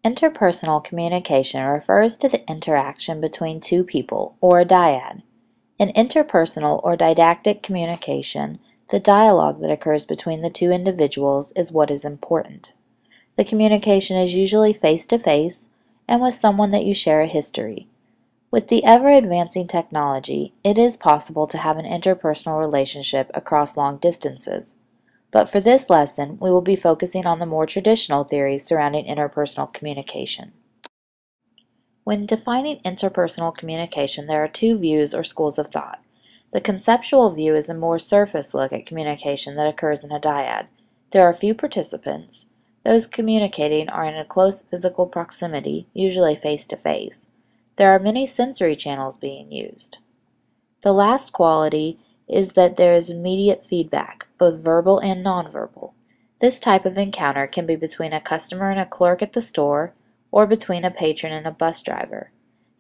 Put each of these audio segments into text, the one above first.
Interpersonal communication refers to the interaction between two people, or a dyad. In interpersonal or didactic communication, the dialogue that occurs between the two individuals is what is important. The communication is usually face-to-face and with someone that you share a history. With the ever-advancing technology, it is possible to have an interpersonal relationship across long distances. But for this lesson, we will be focusing on the more traditional theories surrounding interpersonal communication. When defining interpersonal communication, there are two views or schools of thought. The conceptual view is a more surface look at communication that occurs in a dyad. There are few participants. Those communicating are in a close physical proximity, usually face-to-face. There are many sensory channels being used. The last quality is that there is immediate feedback, both verbal and nonverbal. This type of encounter can be between a customer and a clerk at the store, or between a patron and a bus driver.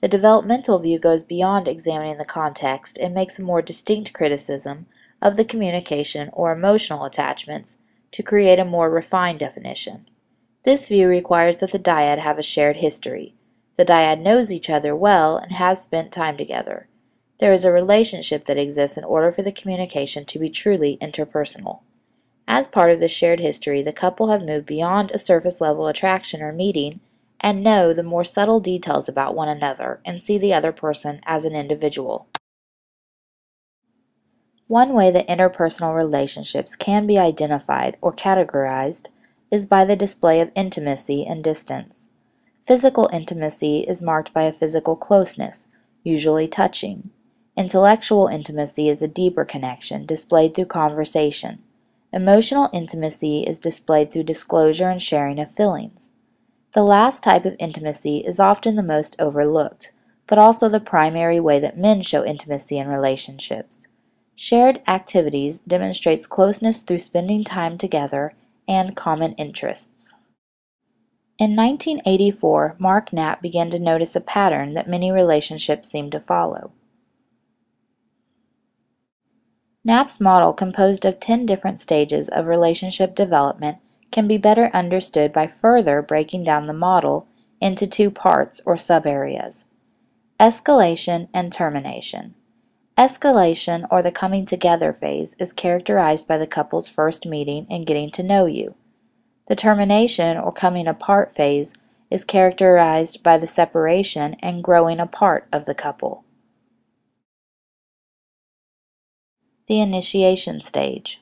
The developmental view goes beyond examining the context and makes a more distinct criticism of the communication or emotional attachments to create a more refined definition. This view requires that the dyad have a shared history. The dyad knows each other well and has spent time together. There is a relationship that exists in order for the communication to be truly interpersonal. As part of this shared history, the couple have moved beyond a surface-level attraction or meeting and know the more subtle details about one another and see the other person as an individual. One way that interpersonal relationships can be identified or categorized is by the display of intimacy and distance. Physical intimacy is marked by a physical closeness, usually touching. Intellectual intimacy is a deeper connection, displayed through conversation. Emotional intimacy is displayed through disclosure and sharing of feelings. The last type of intimacy is often the most overlooked, but also the primary way that men show intimacy in relationships. Shared activities demonstrates closeness through spending time together and common interests. In 1984, Mark Knapp began to notice a pattern that many relationships seem to follow. Knapp's model, composed of 10 different stages of relationship development, can be better understood by further breaking down the model into two parts or sub-areas: escalation and termination. Escalation, or the coming together phase, is characterized by the couple's first meeting and getting to know you. The termination, or coming apart phase, is characterized by the separation and growing apart of the couple. The initiation stage.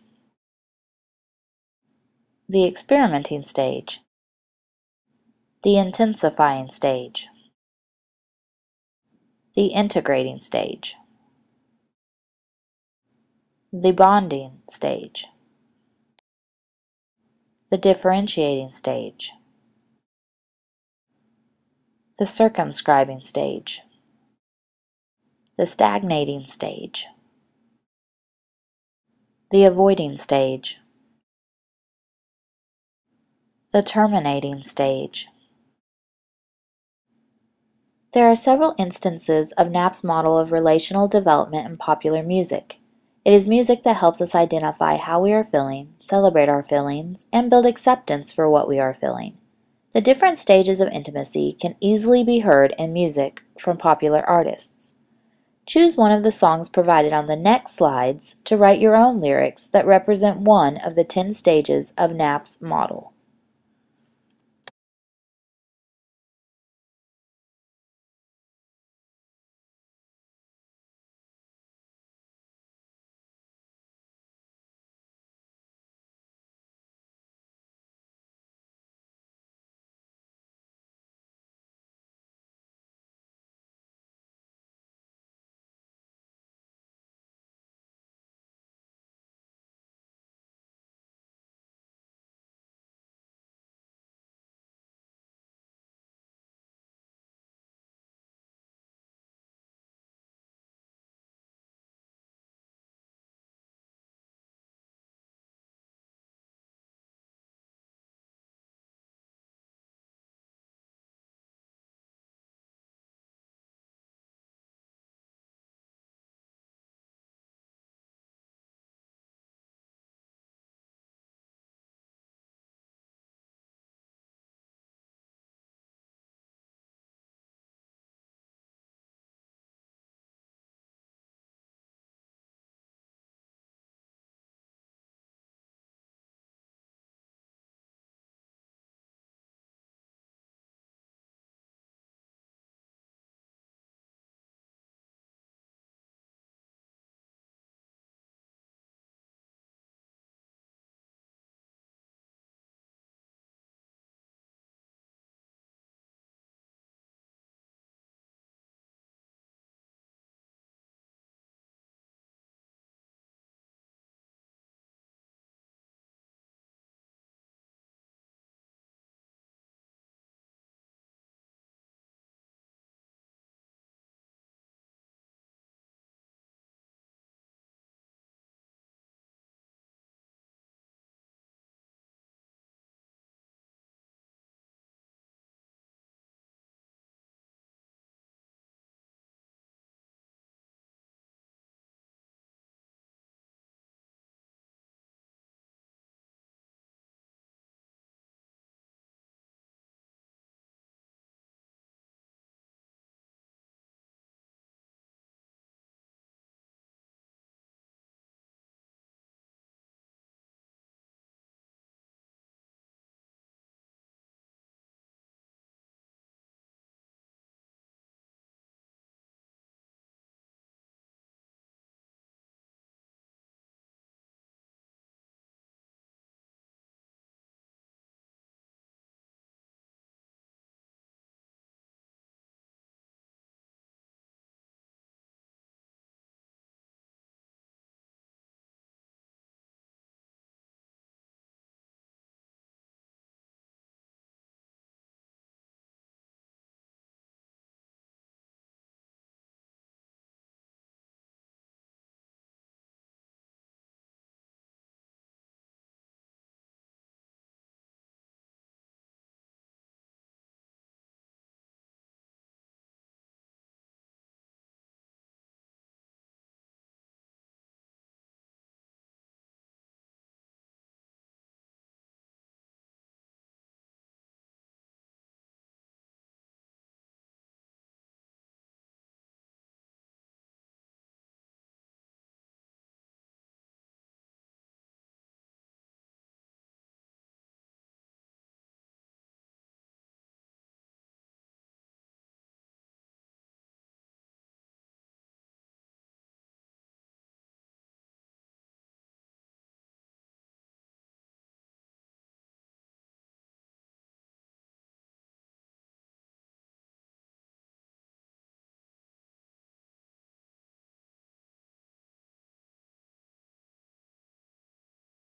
The experimenting stage. The intensifying stage. The integrating stage. The bonding stage. The differentiating stage. The circumscribing stage. The stagnating stage. The avoiding stage. The terminating stage. There are several instances of Knapp's model of relational development in popular music. It is music that helps us identify how we are feeling, celebrate our feelings, and build acceptance for what we are feeling. The different stages of intimacy can easily be heard in music from popular artists. Choose one of the songs provided on the next slides to write your own lyrics that represent one of the 10 stages of Knapp's model.